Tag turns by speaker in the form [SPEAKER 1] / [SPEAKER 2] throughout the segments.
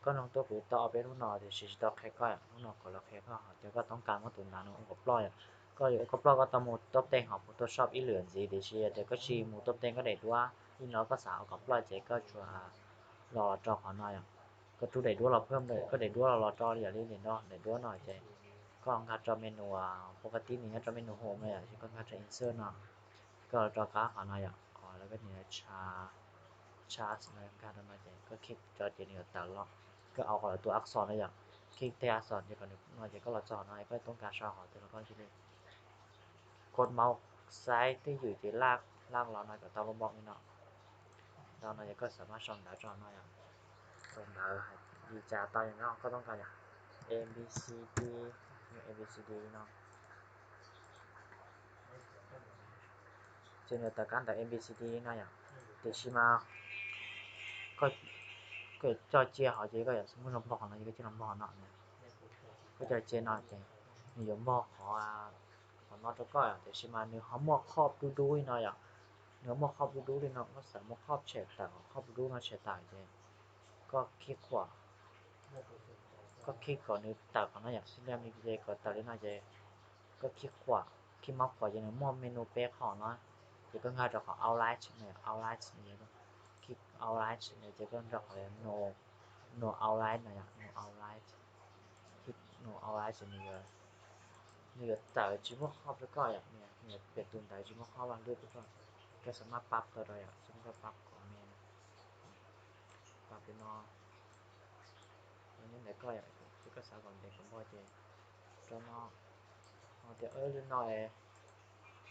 [SPEAKER 1] ก็น้องตัวคือต่อเป็นลูกน้องที่ชิดอกแค่ก็ลูกน้องก็แล้วแค่ก็เดี๋ยวก็ต้องการมาตุนนานน้องก็ปล่อยก็อยู่ก็ปล่อยก็ตะมูตบเต็งหอบตัวชอบอีเหลือนสิเดี๋ยวเชียเดี๋ยวก็ชีมูตบเต็งก็เด็ดว่าอีน้อยก็สาวก็ปล่อยเจ๊ก็ชัวรอจอขอหน่อยก็ทุกเด็ดด้วยเราเพิ่มเลยก็เด็ดด้วยเรารอจออย่าเล่นเนาะเด็ดด้วยหน่อยเจ๊ก็งัดจอเมนูปกตินี่งัดจอเมนูโฮมเลยที่ก็งัดจออินเสิร์ตเนาะก็จอก้าขอหน่อยขอแล้วก็เนี่ยชาสนะการทำมาเจ๊ก็คลิกจอเจนี่ตลอดก็เอาขอตัวอักษรเลยคลิกแต่อักษรเจ๊ก่อนหน่อยเจ๊ก็รอจอหน่อยก็ต้องการชาขอตัวแล้วก็ที่นี่กดเมาส์ซ้ายที่อยู่ที่ล่างเราหน่อยกับตาลมบอกนี่เนาะเราหน่อยก็สามารถช่องดาวจอหน่อยช่องดาวดีจ้าตาอย่างเนาะก็ต้องการA B C D A B C D เนาะเจนตะการแต่ A B C D เนาะเดี๋ยวชิมาก็จอเจีย好几个也是不能不好呢一个技能不好呢ก็จะเจนหน่อยเจ你有冇ขอนอตก็เดี๋ยวชิมาเนื้อหอมครอบดูหน่อยเนื้อหมครอบดูเลยเนาะก็สามารถครอบเฉดแต่ครอบดูมาเฉดตายเจก็คลิกขวาก็คลิกก่อนนึกตัดก่อนนะซึ่งเรื่องนี้เจก็ตัดได้น่าเจก็คลิกขวาคลิกมาขวาอย่างนี้มอเมนูเป๊ะของเนาะเดี๋ยวก็ง่ายจะขอ outline เนี่ย outline เนี่ยคลิก outline เนี่ยจะก็จะขอ no outline เนี่ย no outline คลิก no outline เนี่ย那个在寂寞号不ก่อนเนี่ยเปลี่ยนตัวได้寂寞号วางด้วยไปก่อนก็สามารถปรับตัวได้สมมติว่าปรับของเมนปรับไปนอกอันนี้ไหนก็ที่ก็สาวก่อนเด็กของพ่อเจก็นอกเดี๋ยวลืมหน่อย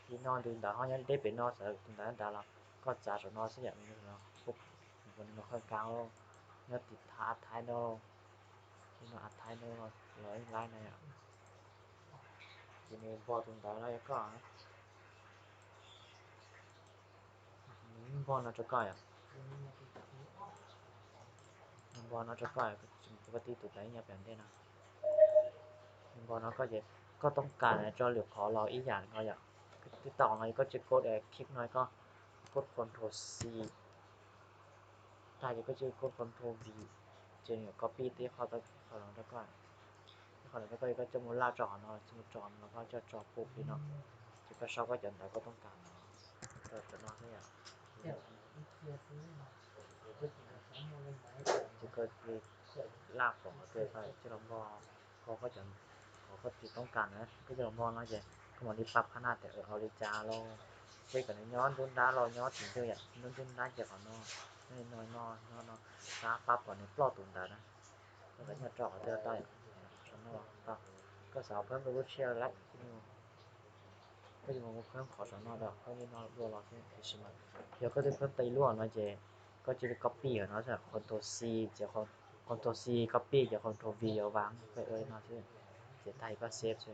[SPEAKER 1] ลืมนอนดูดาวเขายังได้เป็นนอกสาวดูดาวดาวเราก็จ่าสนอสักอย่างนึงเนาะปุ๊บคนนี้ค่อยกลางลงเนี่ยติดท้ายโน่ที่เราอัดท้ายโน่ร้อยไล่ในทีนี้พอดูดาวแล้วก็พอเราจะก่อยบอลเราจะก่อยปกติตัวไหนอย่าแบบนี้นะบอลเราก็จะก็ต้องการจอเหลือขอเราอีกอย่างก็อยากติดต่อหน่อยก็จะกดคลิกหน่อยก็กด Ctrl C ถ้าจะก็จะกด Ctrl V จะเนี่ย copy ที่เขาต้องเขาลองแล้วก็เขาลองแล้วก็จะมุล่าจอเนาะจะมุจอแล้วก็จะจอปุ๊บพี่เนาะจะก็ชอบก็จะไหนก็ต้องการเนาะจะนอกเนี่ยจะก็คือลากของตัวไปจะลองก็ก็จะเขาก็ติดต้องการนะก็จะมองแล้วจะก็มันรีบปรับขนาดแต่เอาเลยจ้าเราใช้กันย้อนดุนด้าเราย้อนถึงเท่าอย่างนู้นดุนด้าเกี่ยวกับนอน้อยตาปั๊บก่อนนี่ปลอดตุนด้านะแล้วก็เนี่ยจอดเตือนได้ฉันว่าปั๊บก็สาวเพิ่มรู้เชียร์แล้วก็จะมาเพิ่มขอฉันนอดอกก็นี่นอรัวเราที่คือชิมาเดี๋ยวก็จะเพิ่มไตรั่วมาเจก็จะ copy เนาะจาก Ctrl C จะ Ctrl C copy จาก Ctrl V เอาวางไปเนาะที่เสียไทยก็เซฟใช่